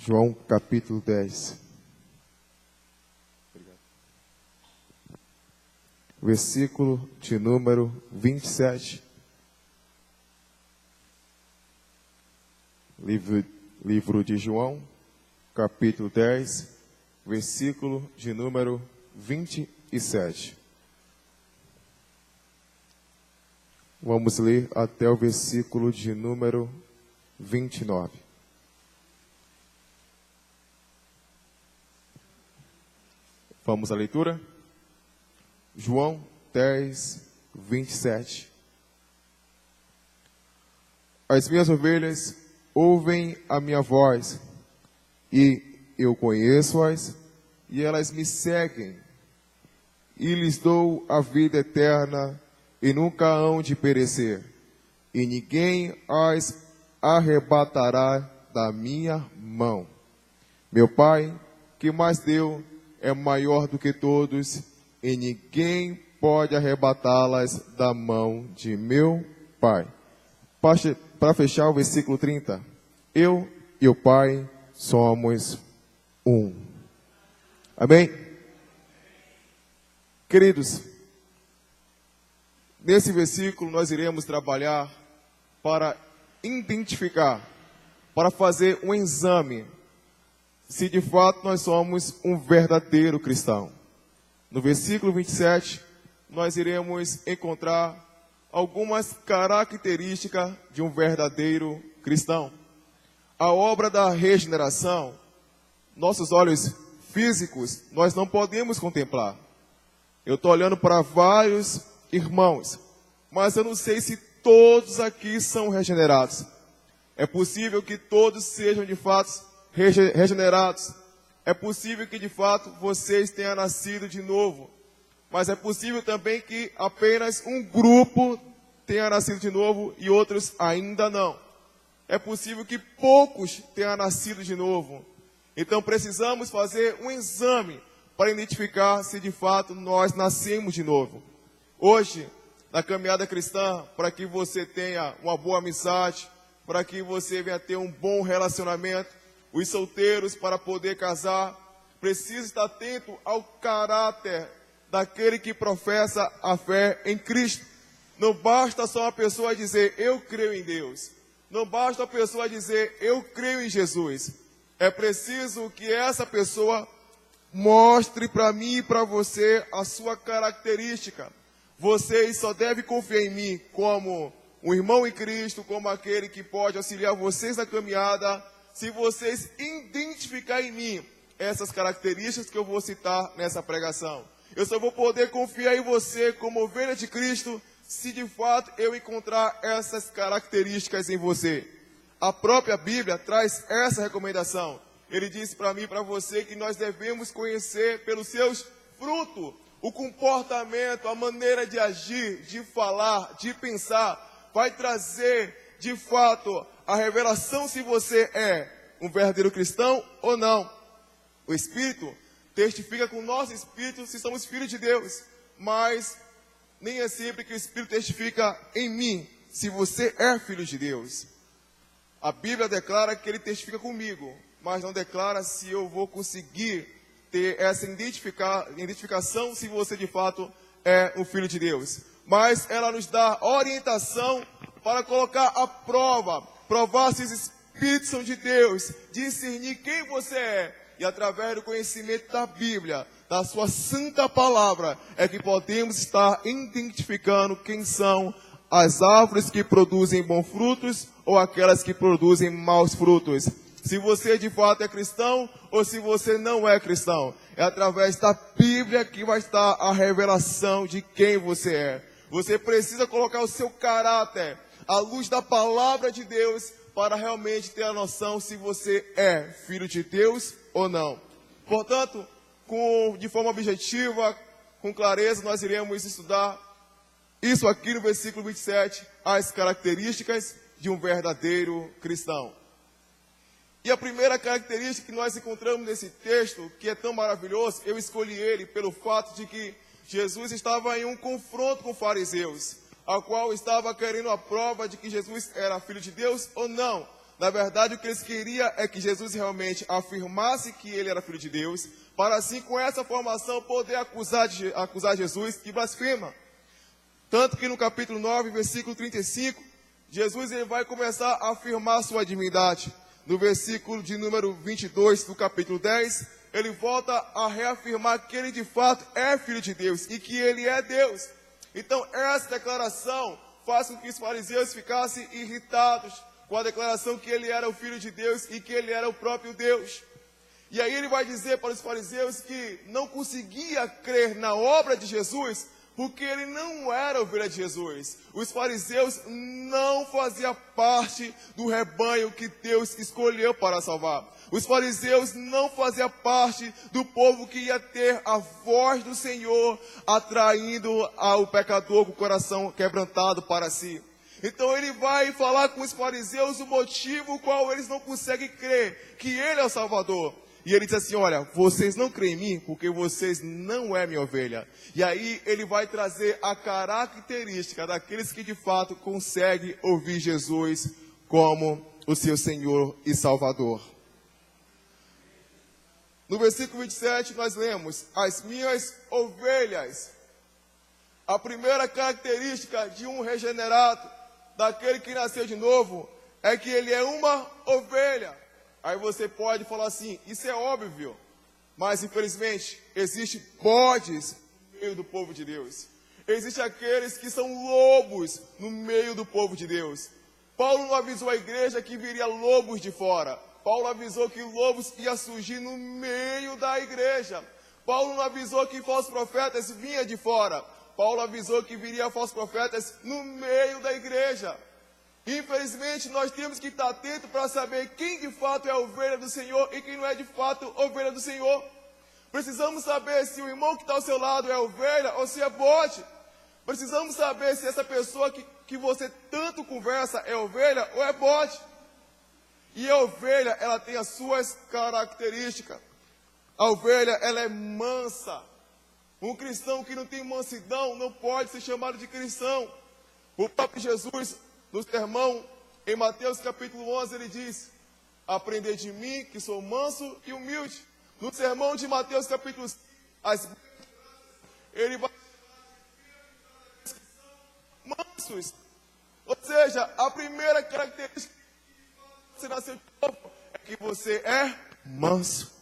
João capítulo 10. Versículo de número 27. Livro de João, capítulo 10, versículo de número 27. Vamos ler até o versículo de número 29. Vamos à leitura? João 10, 27. As minhas ovelhas ouvem a minha voz, e eu conheço-as, e elas me seguem, e lhes dou a vida eterna, e nunca hão de perecer, e ninguém as arrebatará da minha mão. Meu Pai, que mais deu, é maior do que todos, e ninguém pode arrebatá-las da mão de meu Pai. Para fechar o versículo 30, eu e o Pai somos um. Amém? Queridos, nesse versículo nós iremos trabalhar para identificar, para fazer um exame, se de fato nós somos um verdadeiro cristão. No versículo 27, nós iremos encontrar algumas características de um verdadeiro cristão. A obra da regeneração, nossos olhos físicos, nós não podemos contemplar. Eu estou olhando para vários irmãos, mas eu não sei se todos aqui são regenerados. É possível que todos sejam de fato regenerados. É possível que de fato vocês tenham nascido de novo. Mas é possível também que apenas um grupo tenha nascido de novo e outros ainda não. É possível que poucos tenham nascido de novo. Então precisamos fazer um exame para identificar se de fato nós nascemos de novo. Hoje, na caminhada cristã, para que você tenha uma boa amizade, para que você venha ter um bom relacionamento, os solteiros, para poder casar, precisam estar atento ao caráter daquele que professa a fé em Cristo. Não basta só uma pessoa dizer, eu creio em Deus. Não basta a pessoa dizer, eu creio em Jesus. É preciso que essa pessoa mostre para mim e para você a sua característica. Vocês só devem confiar em mim como um irmão em Cristo, como aquele que pode auxiliar vocês na caminhada, se vocês identificarem em mim essas características que eu vou citar nessa pregação. Eu só vou poder confiar em você como ovelha de Cristo se de fato eu encontrar essas características em você. A própria Bíblia traz essa recomendação. Ele disse para mim e para você que nós devemos conhecer pelos seus frutos, o comportamento, a maneira de agir, de falar, de pensar, vai trazer de fato a revelação se você é um verdadeiro cristão ou não. O Espírito testifica com o nosso Espírito se somos filhos de Deus, mas nem é sempre que o Espírito testifica em mim se você é filho de Deus. A Bíblia declara que ele testifica comigo, mas não declara se eu vou conseguir ter essa identificação se você de fato é um filho de Deus. Mas ela nos dá orientação para colocar à prova, provar se os Espíritos são de Deus, discernir quem você é. E através do conhecimento da Bíblia, da sua santa palavra, é que podemos estar identificando quem são as árvores que produzem bons frutos ou aquelas que produzem maus frutos. Se você de fato é cristão ou se você não é cristão. É através da Bíblia que vai estar a revelação de quem você é. Você precisa colocar o seu caráter à luz da palavra de Deus para realmente ter a noção se você é filho de Deus ou não. Portanto, de forma objetiva, com clareza, nós iremos estudar isso aqui no versículo 27, as características de um verdadeiro cristão. E a primeira característica que nós encontramos nesse texto, que é tão maravilhoso, eu escolhi ele pelo fato de que Jesus estava em um confronto com fariseus, a qual estava querendo a prova de que Jesus era filho de Deus ou não. Na verdade, o que eles queriam é que Jesus realmente afirmasse que ele era filho de Deus, para assim, com essa formação, poder acusar Jesus de blasfema. Tanto que no capítulo 9, versículo 35, Jesus ele vai começar a afirmar sua divindade. No versículo de número 22 do capítulo 10, ele volta a reafirmar que ele de fato é filho de Deus e que ele é Deus. Então, essa declaração faz com que os fariseus ficassem irritados com a declaração que ele era o filho de Deus e que ele era o próprio Deus. E aí ele vai dizer para os fariseus que não conseguia crer na obra de Jesus porque ele não era ovelha de Jesus. Os fariseus não faziam parte do rebanho que Deus escolheu para salvar. Os fariseus não faziam parte do povo que ia ter a voz do Senhor atraindo ao pecador com o coração quebrantado para si. Então ele vai falar com os fariseus o motivo qual eles não conseguem crer que ele é o Salvador. E ele diz assim, olha, vocês não creem em mim porque vocês não é minha ovelha. E aí ele vai trazer a característica daqueles que de fato conseguem ouvir Jesus como o seu Senhor e Salvador. No versículo 27 nós lemos, as minhas ovelhas. A primeira característica de um regenerado, daquele que nasceu de novo, é que ele é uma ovelha. Aí você pode falar assim, isso é óbvio, mas infelizmente existem bodes no meio do povo de Deus. Existem aqueles que são lobos no meio do povo de Deus. Paulo não avisou a igreja que viria lobos de fora. Paulo avisou que lobos iam surgir no meio da igreja. Paulo não avisou que falsos profetas vinham de fora. Paulo avisou que viria falsos profetas no meio da igreja. Infelizmente, nós temos que estar atentos para saber quem de fato é a ovelha do Senhor e quem não é de fato ovelha do Senhor. Precisamos saber se o irmão que está ao seu lado é ovelha ou se é bode. Precisamos saber se essa pessoa que você tanto conversa é ovelha ou é bode. E a ovelha, ela tem as suas características. A ovelha, ela é mansa. Um cristão que não tem mansidão não pode ser chamado de cristão. O próprio Jesus, no sermão, em Mateus capítulo 11, ele diz, aprendei de mim, que sou manso e humilde. No sermão de Mateus capítulo 5, ele vai mansos. Ou seja, a primeira característica que você nasceu de novo é que você é manso.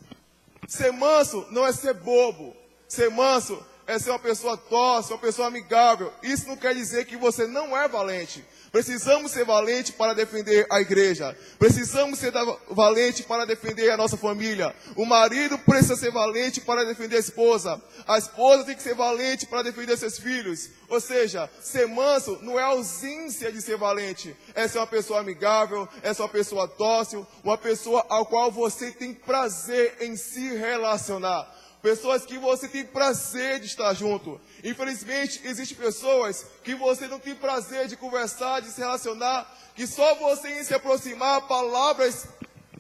Ser manso não é ser bobo. Ser manso é ser uma pessoa dócil, uma pessoa amigável. Isso não quer dizer que você não é valente. Precisamos ser valentes para defender a igreja. Precisamos ser valentes para defender a nossa família. O marido precisa ser valente para defender a esposa. A esposa tem que ser valente para defender seus filhos. Ou seja, ser manso não é ausência de ser valente. É ser uma pessoa amigável, é ser uma pessoa dócil, uma pessoa ao qual você tem prazer em se relacionar. Pessoas que você tem prazer de estar junto. Infelizmente, existem pessoas que você não tem prazer de conversar, de se relacionar, que só você em se aproximar, palavras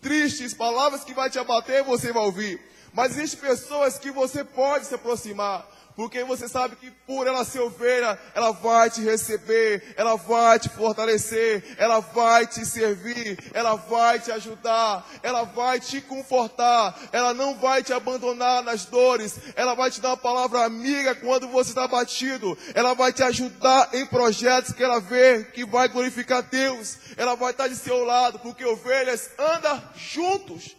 tristes, palavras que vai te abater, você vai ouvir. Mas existem pessoas que você pode se aproximar, porque você sabe que por ela ser ovelha, ela vai te receber, ela vai te fortalecer, ela vai te servir, ela vai te ajudar, ela vai te confortar, ela não vai te abandonar nas dores, ela vai te dar uma palavra amiga quando você está abatido, ela vai te ajudar em projetos que ela vê que vai glorificar Deus, ela vai estar de seu lado, porque ovelhas andam juntos.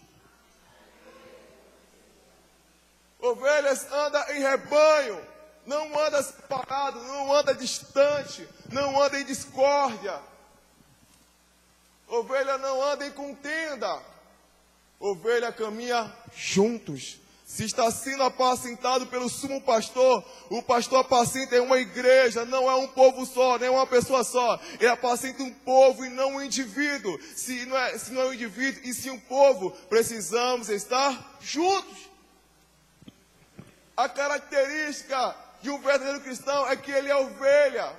Ovelhas andam em rebanho, não anda separado, não anda distante, não anda em discórdia. Ovelha não anda em contenda. Ovelha caminha juntos. Se está sendo apacentado pelo sumo pastor, o pastor apacenta em uma igreja, não é um povo só, nem uma pessoa só. Ele apacenta um povo e não um indivíduo. Se não é um indivíduo e sim um povo, precisamos estar juntos. A característica de um verdadeiro cristão é que ele é ovelha.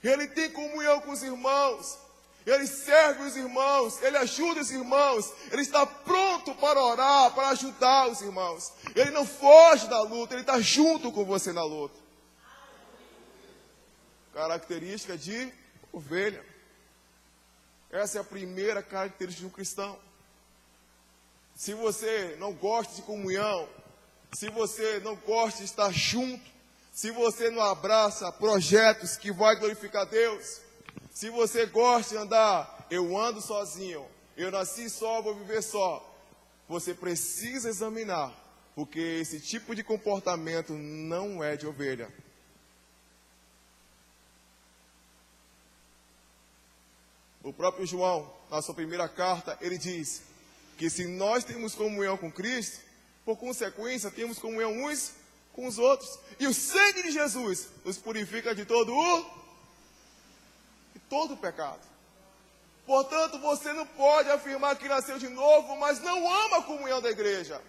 Ele tem comunhão com os irmãos. Ele serve os irmãos. Ele ajuda os irmãos. Ele está pronto para orar, para ajudar os irmãos. Ele não foge da luta. Ele está junto com você na luta. Característica de ovelha. Essa é a primeira característica de um cristão. Se você não gosta de comunhão, se você não gosta de estar junto, se você não abraça projetos que vão glorificar Deus, se você gosta de andar, eu ando sozinho, eu nasci só, vou viver só, você precisa examinar, porque esse tipo de comportamento não é de ovelha. O próprio João, na sua primeira carta, ele diz que se nós temos comunhão com Cristo, por consequência, temos comunhão uns com os outros. E o sangue de Jesus nos purifica de todo o pecado. Portanto, você não pode afirmar que nasceu de novo, mas não ama a comunhão da igreja.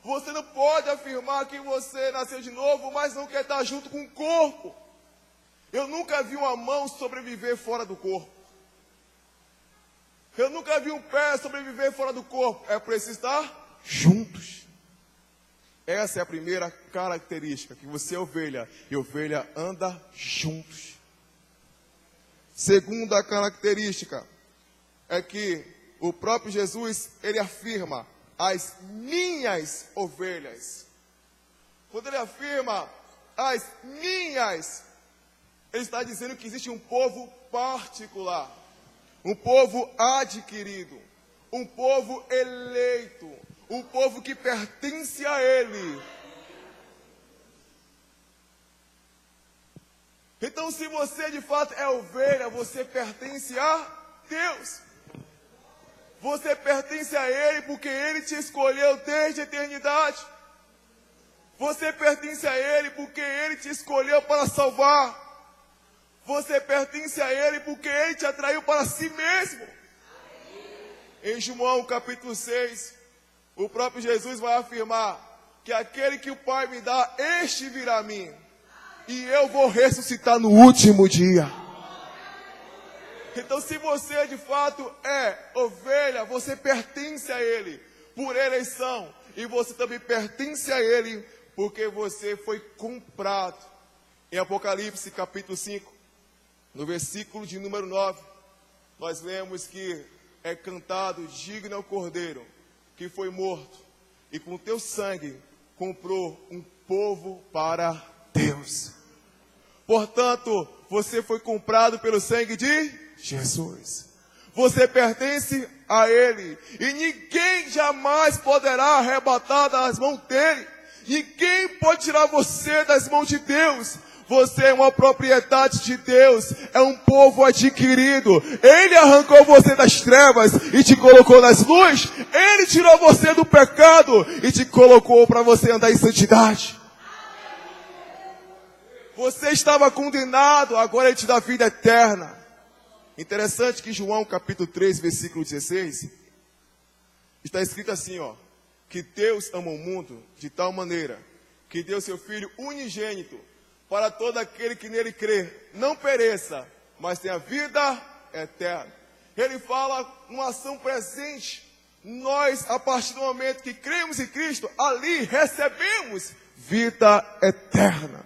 Você não pode afirmar que você nasceu de novo, mas não quer estar junto com o corpo. Eu nunca vi uma mão sobreviver fora do corpo. Eu nunca vi um pé sobreviver fora do corpo. É preciso estar juntos. Essa é a primeira característica, que você é ovelha, e ovelha anda juntos. Segunda característica é que o próprio Jesus, ele afirma, as minhas ovelhas. Quando ele afirma, as minhas, ele está dizendo que existe um povo particular, um povo adquirido, um povo eleito, um povo que pertence a ele. Então, se você de fato é ovelha, você pertence a Deus. Você pertence a Ele porque Ele te escolheu desde a eternidade. Você pertence a Ele porque Ele te escolheu para salvar. Você pertence a Ele porque Ele te atraiu para si mesmo. Em João capítulo 6, o próprio Jesus vai afirmar que aquele que o Pai me dá, este virá a mim, e eu vou ressuscitar no último dia. Então, se você de fato é ovelha, você pertence a Ele por eleição, e você também pertence a Ele porque você foi comprado. Em Apocalipse capítulo 5, no versículo de número 9, nós lemos que é cantado: digno é o Cordeiro que foi morto, e com teu sangue comprou um povo para Deus. Portanto, você foi comprado pelo sangue de Jesus. Você pertence a Ele, e ninguém jamais poderá arrebatar das mãos dele. Ninguém pode tirar você das mãos de Deus. Você é uma propriedade de Deus, é um povo adquirido. Ele arrancou você das trevas e te colocou nas luzes. Ele tirou você do pecado e te colocou para você andar em santidade. Você estava condenado, agora Ele te dá vida eterna. Interessante que João capítulo 3, versículo 16, está escrito assim, que Deus ama o mundo de tal maneira que deu seu Filho unigênito para todo aquele que nele crê, não pereça, mas tenha vida eterna. Ele fala uma ação presente. Nós, a partir do momento que cremos em Cristo, ali recebemos vida eterna.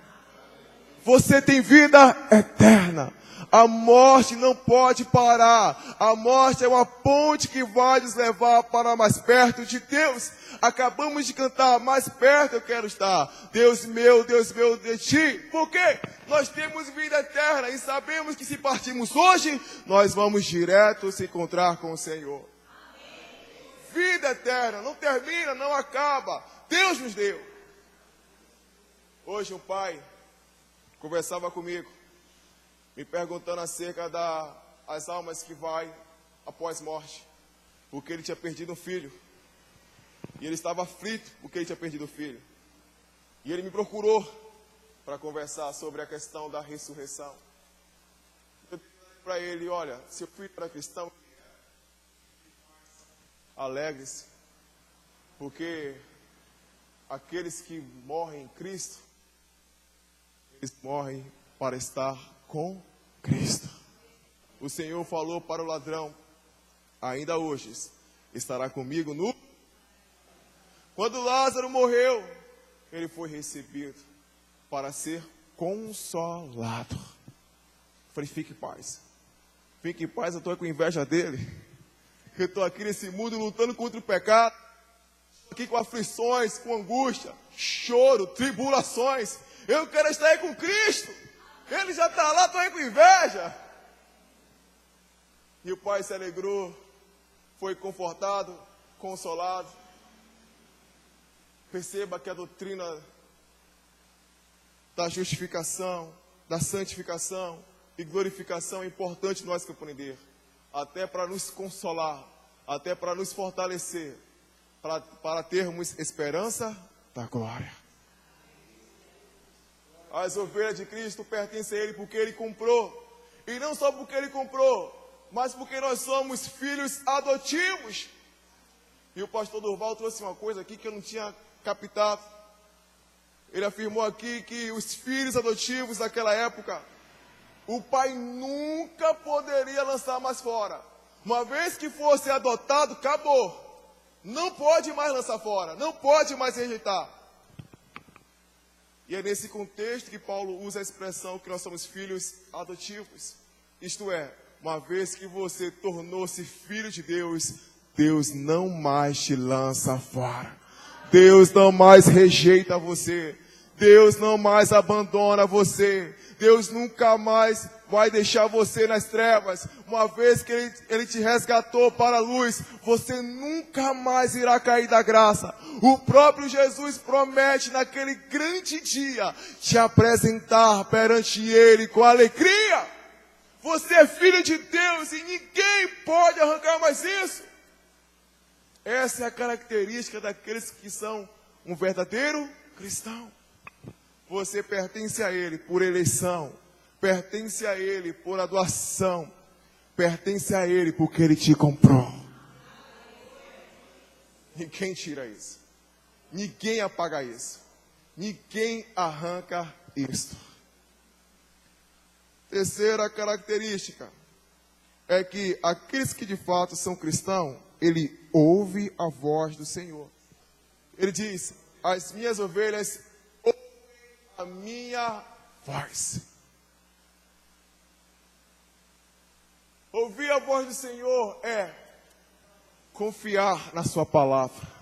Você tem vida eterna. A morte não pode parar. A morte é uma ponte que vai nos levar para mais perto de Deus. Acabamos de cantar: mais perto eu quero estar. Deus meu de ti. Por quê? Nós temos vida eterna e sabemos que se partirmos hoje, nós vamos direto se encontrar com o Senhor. Vida eterna, não termina, não acaba. Deus nos deu. Hoje um pai conversava comigo, me perguntando acerca das almas que vai após morte, porque ele tinha perdido um filho, e ele estava aflito porque ele tinha perdido o filho, e ele me procurou para conversar sobre a questão da ressurreição. Eu disse para ele: olha, seu filho era cristão, alegre-se, porque aqueles que morrem em Cristo, eles morrem para estar com Cristo. O Senhor falou para o ladrão: ainda hoje estará comigo no... Quando Lázaro morreu, ele foi recebido para ser consolado. Eu falei: fique em paz. Fique em paz, eu estou com inveja dele. Eu estou aqui nesse mundo lutando contra o pecado. Aqui com aflições, com angústia, choro, tribulações. Eu quero estar aí com Cristo. Ele já está lá, estou aí com inveja. E o pai se alegrou, foi confortado, consolado. Perceba que a doutrina da justificação, da santificação e glorificação é importante nós compreender. Até para nos consolar, até para nos fortalecer, para termos esperança da glória. As ovelhas de Cristo pertencem a Ele porque Ele comprou. E não só porque Ele comprou, mas porque nós somos filhos adotivos. E o pastor Durval trouxe uma coisa aqui que eu não tinha captado. Ele afirmou aqui que os filhos adotivos daquela época, o pai nunca poderia lançar mais fora. Uma vez que fosse adotado, acabou. Não pode mais lançar fora, não pode mais rejeitar. E é nesse contexto que Paulo usa a expressão que nós somos filhos adotivos. Isto é, uma vez que você tornou-se filho de Deus, Deus não mais te lança fora. Deus não mais rejeita você. Deus não mais abandona você. Deus nunca mais vai deixar você nas trevas. Uma vez que Ele te resgatou para a luz, você nunca mais irá cair da graça. O próprio Jesus promete naquele grande dia te apresentar perante Ele com alegria. Você é filho de Deus e ninguém pode arrancar mais isso. Essa é a característica daqueles que são um verdadeiro cristão. Você pertence a Ele por eleição, pertence a Ele por adoção, pertence a Ele porque Ele te comprou. Ninguém tira isso, ninguém apaga isso, ninguém arranca isso. Terceira característica é que aqueles que de fato são cristãos, ele ouve a voz do Senhor. Ele diz: as minhas ovelhas ouvem a minha voz. Ouvir a voz do Senhor é confiar na sua palavra.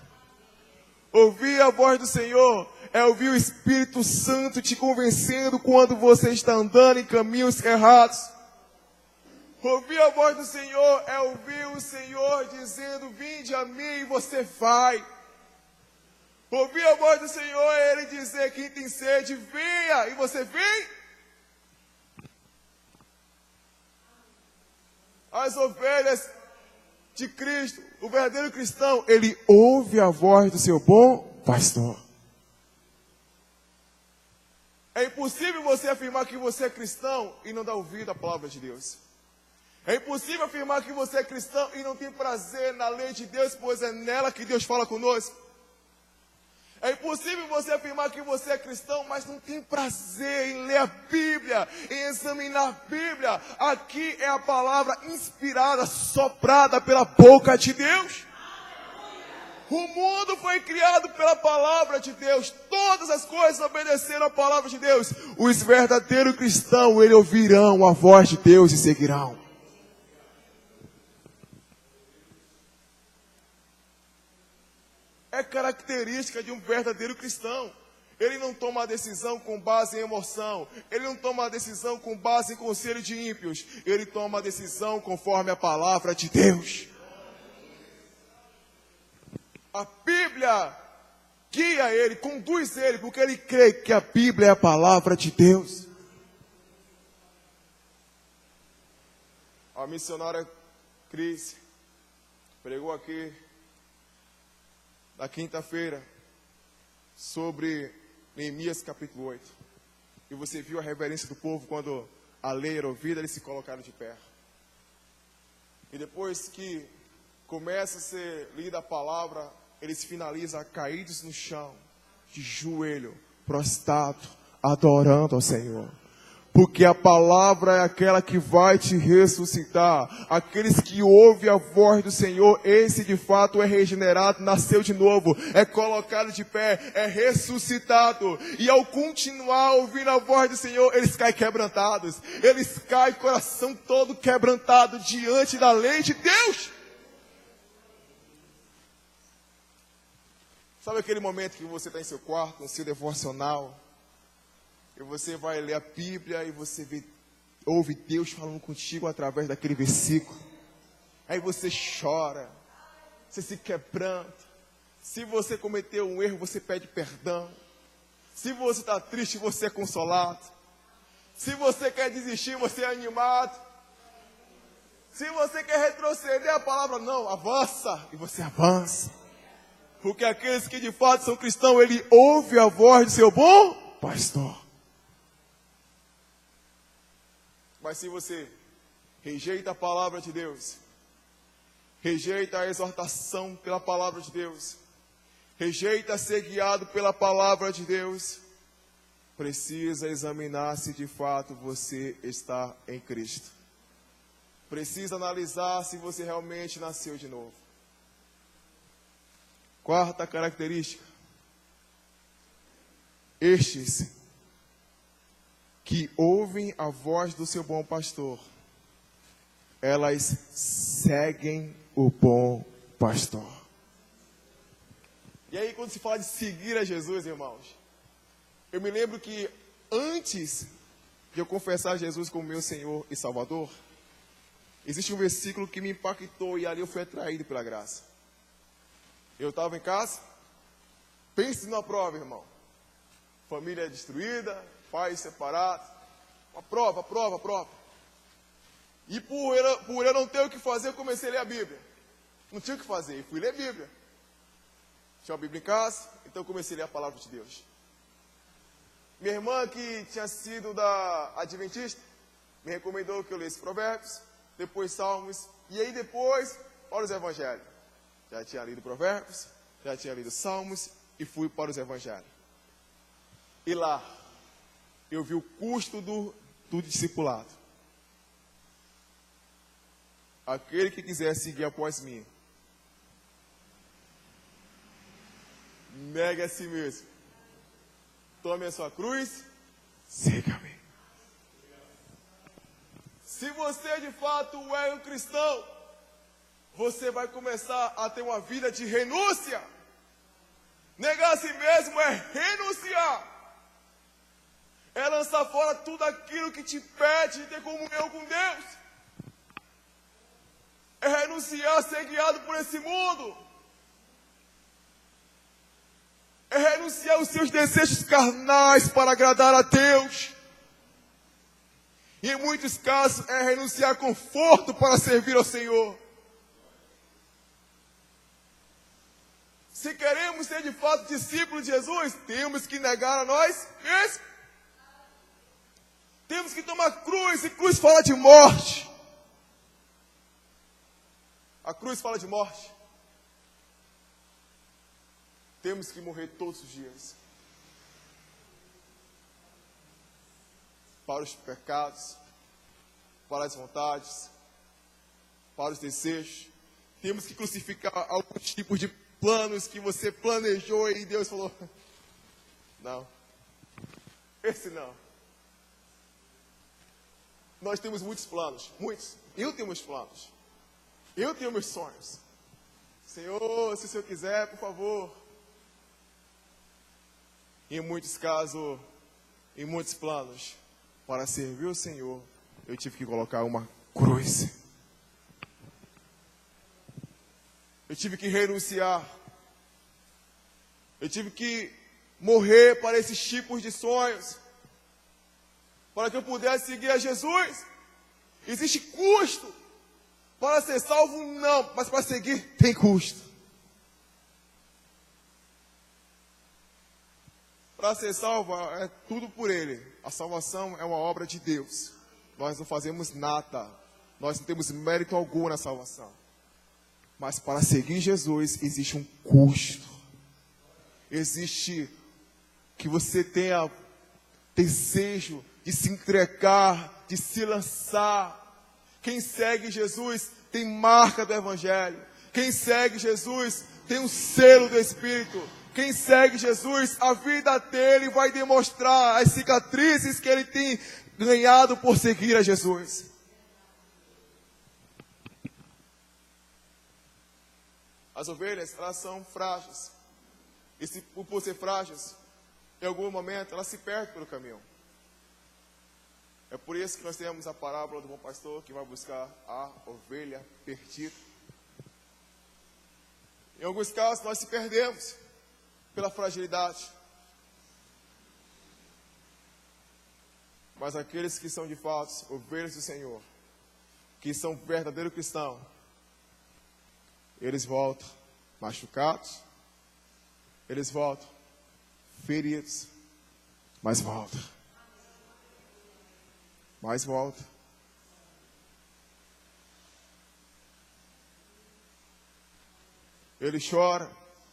Ouvir a voz do Senhor é ouvir o Espírito Santo te convencendo quando você está andando em caminhos errados. Ouvir a voz do Senhor é ouvir o Senhor dizendo: vinde a mim, e você vai. Ouvir a voz do Senhor é Ele dizer: quem tem sede, venha, e você vem. As ovelhas de Cristo, o verdadeiro cristão, ele ouve a voz do seu bom pastor. É impossível você afirmar que você é cristão e não dar ouvido à palavra de Deus. É impossível afirmar que você é cristão e não tem prazer na lei de Deus, pois é nela que Deus fala conosco. É impossível você afirmar que você é cristão, mas não tem prazer em ler a Bíblia, em examinar a Bíblia. Aqui é a palavra inspirada, soprada pela boca de Deus. O mundo foi criado pela palavra de Deus. Todas as coisas obedeceram à palavra de Deus. Os verdadeiros cristãos, eles ouvirão a voz de Deus e seguirão. É característica de um verdadeiro cristão. Ele não toma a decisão com base em emoção. Ele não toma a decisão com base em conselho de ímpios. Ele toma a decisão conforme a palavra de Deus. A Bíblia guia ele, conduz ele, porque ele crê que a Bíblia é a palavra de Deus. A missionária Cris pregou aqui na quinta-feira sobre Neemias capítulo 8. E você viu a reverência do povo quando a lei era ouvida, eles se colocaram de pé. E depois que começa a ser lida a palavra, eles finalizam caídos no chão, de joelho, prostrado, adorando ao Senhor. Porque a palavra é aquela que vai te ressuscitar. Aqueles que ouvem a voz do Senhor, esse de fato é regenerado, nasceu de novo, é colocado de pé, é ressuscitado. E ao continuar ouvindo a voz do Senhor, eles caem quebrantados. Eles caem coração todo quebrantado diante da lei de Deus. Sabe aquele momento que você está em seu quarto, no seu devocional, e você vai ler a Bíblia e você ouve Deus falando contigo através daquele versículo. Aí você chora, você se quebranta. Se você cometeu um erro, você pede perdão. Se você está triste, você é consolado. Se você quer desistir, você é animado. Se você quer retroceder, a palavra não, avança. E você avança. Porque aqueles que de fato são cristãos, ele ouve a voz do seu bom pastor. Mas se você rejeita a palavra de Deus, rejeita a exortação pela palavra de Deus, rejeita ser guiado pela palavra de Deus, precisa examinar se de fato você está em Cristo. Precisa analisar se você realmente nasceu de novo. Quarta característica. Estes que ouvem a voz do seu bom pastor, elas seguem o bom pastor. E aí, quando se fala de seguir a Jesus, irmãos, eu me lembro que antes de eu confessar Jesus como meu Senhor e Salvador, existe um versículo que me impactou e ali eu fui atraído pela graça. Eu estava em casa, pense numa prova, irmão. Família destruída, pais separados, uma prova. E por eu não ter o que fazer, eu comecei a ler a Bíblia. Não tinha o que fazer, eu fui ler a Bíblia. Tinha uma Bíblia em casa, então eu comecei a ler a palavra de Deus. Minha irmã, que tinha sido da Adventista, me recomendou que eu lesse Provérbios, depois Salmos, e aí depois, para os Evangelhos. Já tinha lido Provérbios, já tinha lido Salmos, e fui para os Evangelhos. E lá, eu vi o custo do discipulado. Aquele que quiser seguir após mim, negue a si mesmo. Tome a sua cruz, siga-me. Se você de fato é um cristão, você vai começar a ter uma vida de renúncia. Negar a si mesmo é renunciar. É lançar fora tudo aquilo que te impede de ter comunhão com Deus. É renunciar a ser guiado por esse mundo. É renunciar aos seus desejos carnais para agradar a Deus. E em muitos casos é renunciar a conforto para servir ao Senhor. Se queremos ser de fato discípulos de Jesus, temos que negar a nós mesmos. Temos que tomar cruz, e cruz fala de morte. A cruz fala de morte. Temos que morrer todos os dias. Para os pecados, para as vontades, para os desejos. Temos que crucificar alguns tipos de planos que você planejou e Deus falou: não, esse não. Nós temos muitos planos, muitos. Eu tenho meus planos. Eu tenho meus sonhos. Senhor, se o Senhor quiser, por favor. Em muitos casos, em muitos planos, para servir o Senhor, eu tive que colocar uma cruz. Eu tive que renunciar. Eu tive que morrer para esses tipos de sonhos. Para que eu pudesse seguir a Jesus. Existe custo. Para ser salvo, não. Mas para seguir, tem custo. Para ser salvo, é tudo por Ele. A salvação é uma obra de Deus. Nós não fazemos nada. Nós não temos mérito algum na salvação. Mas para seguir Jesus, existe um custo. Existe que você tenha desejo de se entregar, de se lançar. Quem segue Jesus tem marca do Evangelho. Quem segue Jesus tem um selo do Espírito. Quem segue Jesus, a vida dele vai demonstrar as cicatrizes que ele tem ganhado por seguir a Jesus. As ovelhas, elas são frágeis. E por ser frágeis, em algum momento, elas se perdem pelo caminho. É por isso que nós temos a parábola do bom pastor que vai buscar a ovelha perdida. Em alguns casos, nós se perdemos pela fragilidade. Mas aqueles que são de fato ovelhas do Senhor, que são verdadeiros cristãos, eles voltam machucados, eles voltam feridos, mas voltam. Mas voltam. Ele chora,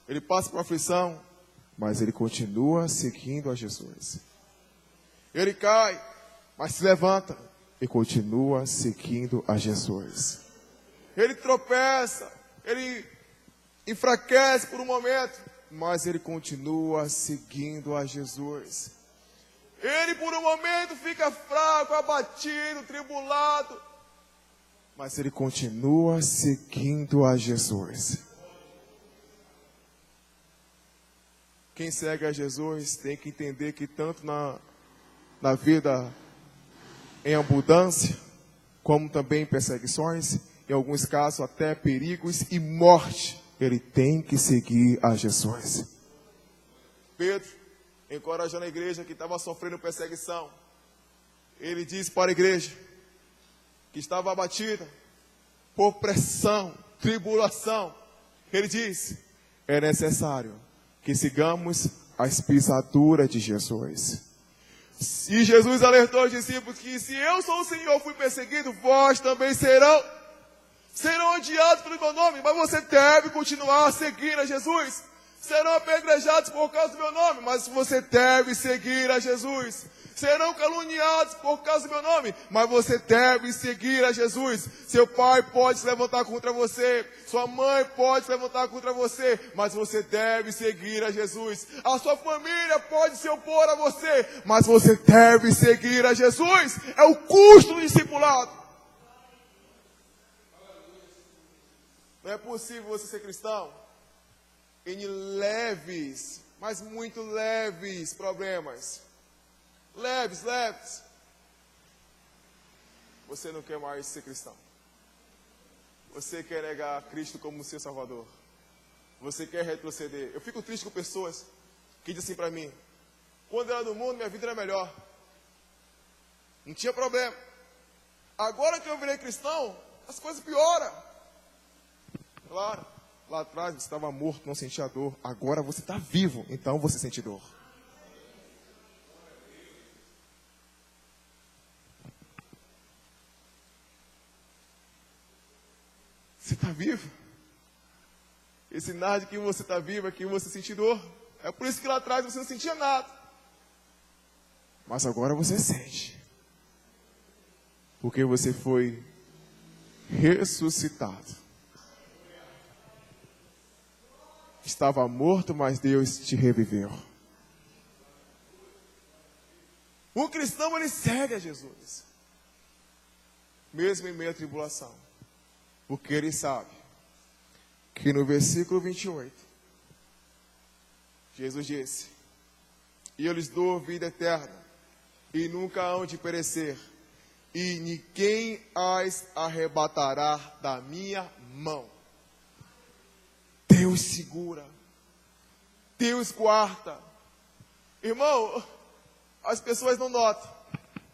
ele passa por aflição, mas ele continua seguindo a Jesus. Ele cai, mas se levanta e continua seguindo a Jesus. Ele tropeça, ele enfraquece por um momento, mas ele continua seguindo a Jesus. Ele por um momento fica fraco, abatido, tribulado, mas ele continua seguindo a Jesus. Quem segue a Jesus tem que entender que tanto na vida em abundância, como também em perseguições, em alguns casos até perigos e morte, ele tem que seguir a Jesus. Pedro, encorajando a igreja que estava sofrendo perseguição, ele disse para a igreja que estava abatida por pressão, tribulação, ele disse: é necessário que sigamos as pisaduras de Jesus. E Jesus alertou os discípulos que se eu sou o Senhor, fui perseguido, vós também serão odiados pelo meu nome, mas você deve continuar a seguir a Jesus. Serão apedrejados por causa do meu nome, mas você deve seguir a Jesus. Serão caluniados por causa do meu nome, mas você deve seguir a Jesus. Seu pai pode se levantar contra você, sua mãe pode se levantar contra você, mas você deve seguir a Jesus. A sua família pode se opor a você, mas você deve seguir a Jesus. É o custo do discipulado. Não é possível você ser cristão em leves, mas muito leves problemas. Leves. Você não quer mais ser cristão. Você quer negar Cristo como seu Salvador. Você quer retroceder. Eu fico triste com pessoas que dizem assim para mim: quando eu era do mundo, minha vida era melhor. Não tinha problema. Agora que eu virei cristão, as coisas pioram. Claro, lá atrás você estava morto, não sentia dor. Agora você está vivo, então você sente dor. Você está vivo? E sinal de que você está vivo é que você sente dor. É por isso que lá atrás você não sentia nada. Mas agora você sente. Porque você foi ressuscitado. Estava morto, mas Deus te reviveu. Um cristão, ele segue a Jesus. Mesmo em meio à tribulação. Porque ele sabe que no versículo 28, Jesus disse: e eu lhes dou vida eterna, e nunca hão de perecer, e ninguém as arrebatará da minha mão. Deus segura, Deus guarda. Irmão, as pessoas não notam.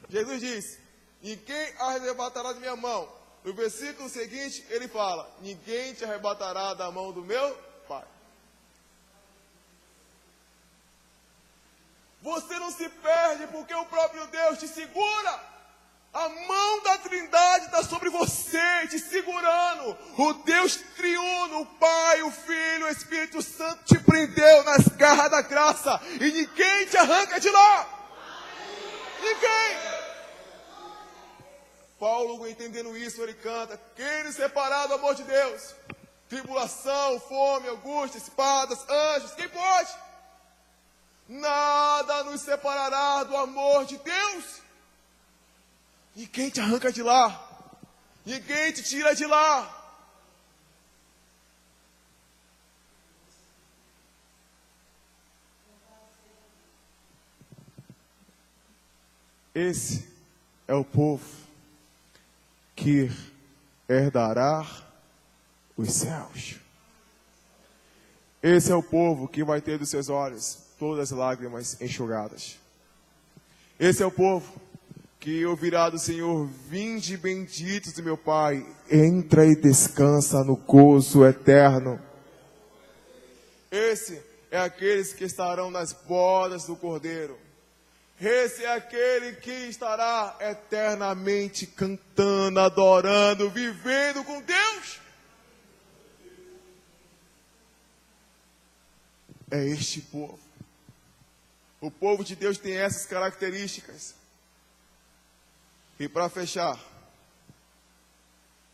Jesus diz: ninguém arrebatará da minha mão. No versículo seguinte, ele fala: ninguém te arrebatará da mão do meu Pai. Você não se perde porque o próprio Deus te segura. A mão da Trindade está sobre você, te segurando. O Deus triuno, o Pai, o Filho, o Espírito Santo te prendeu nas garras da graça. E ninguém te arranca de lá. Ninguém. Paulo, entendendo isso, ele canta: quem nos separar do amor de Deus? Tribulação, fome, angústia, espadas, anjos, quem pode? Nada nos separará do amor de Deus. Ninguém te arranca de lá. Ninguém te tira de lá. Esse é o povo que herdará os céus. Esse é o povo que vai ter dos seus olhos todas as lágrimas enxugadas. Esse é o povo que ouvirá do Senhor: vinde benditos do meu Pai, entra e descansa no gozo eterno. Esse é aqueles que estarão nas bodas do Cordeiro. Esse é aquele que estará eternamente cantando, adorando, vivendo com Deus. É este povo. O povo de Deus tem essas características. E para fechar,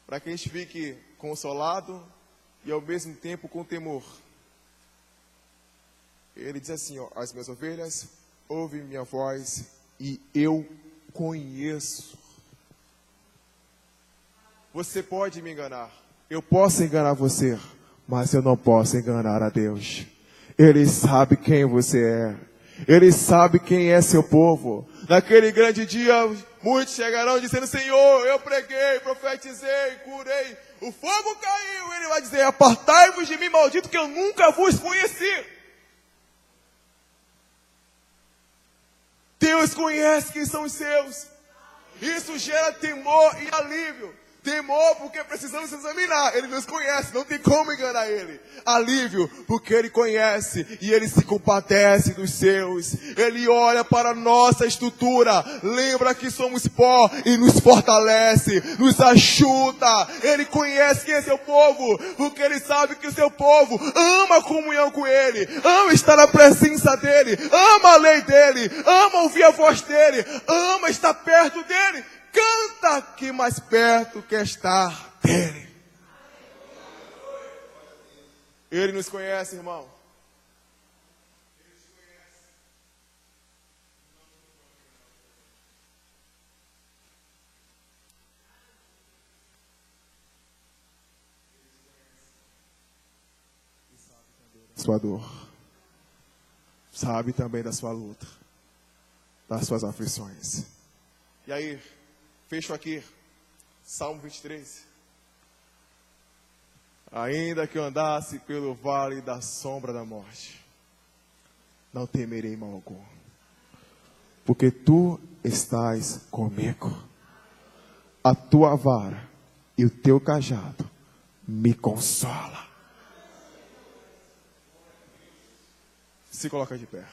para que a gente fique consolado e ao mesmo tempo com temor, ele diz assim: ó, as minhas ovelhas ouvem minha voz e eu conheço. Você pode me enganar, eu posso enganar você, mas eu não posso enganar a Deus. Ele sabe quem você é. Ele sabe quem é seu povo. Naquele grande dia, muitos chegarão dizendo: Senhor, eu preguei, profetizei, curei, o fogo caiu. Ele vai dizer: apartai-vos de mim, maldito, que eu nunca vos conheci. Deus conhece quem são os seus. Isso gera temor e alívio. Temor porque precisamos examinar. Ele nos conhece, não tem como enganar ele. Alívio porque ele conhece e ele se compadece dos seus. Ele olha para a nossa estrutura, lembra que somos pó e nos fortalece, nos ajuda. Ele conhece quem é seu povo, porque ele sabe que o seu povo ama a comunhão com ele, ama estar na presença dele, ama a lei dele, ama ouvir a voz dele, ama estar perto dele. Canta que mais perto quer estar dele. Ele nos conhece, irmão. Sua dor. Sabe também da sua luta, das suas aflições. E aí, fecho aqui, Salmo 23. Ainda que eu andasse pelo vale da sombra da morte, não temerei mal algum, porque tu estás comigo. A tua vara e o teu cajado me consola. Se coloca de pé.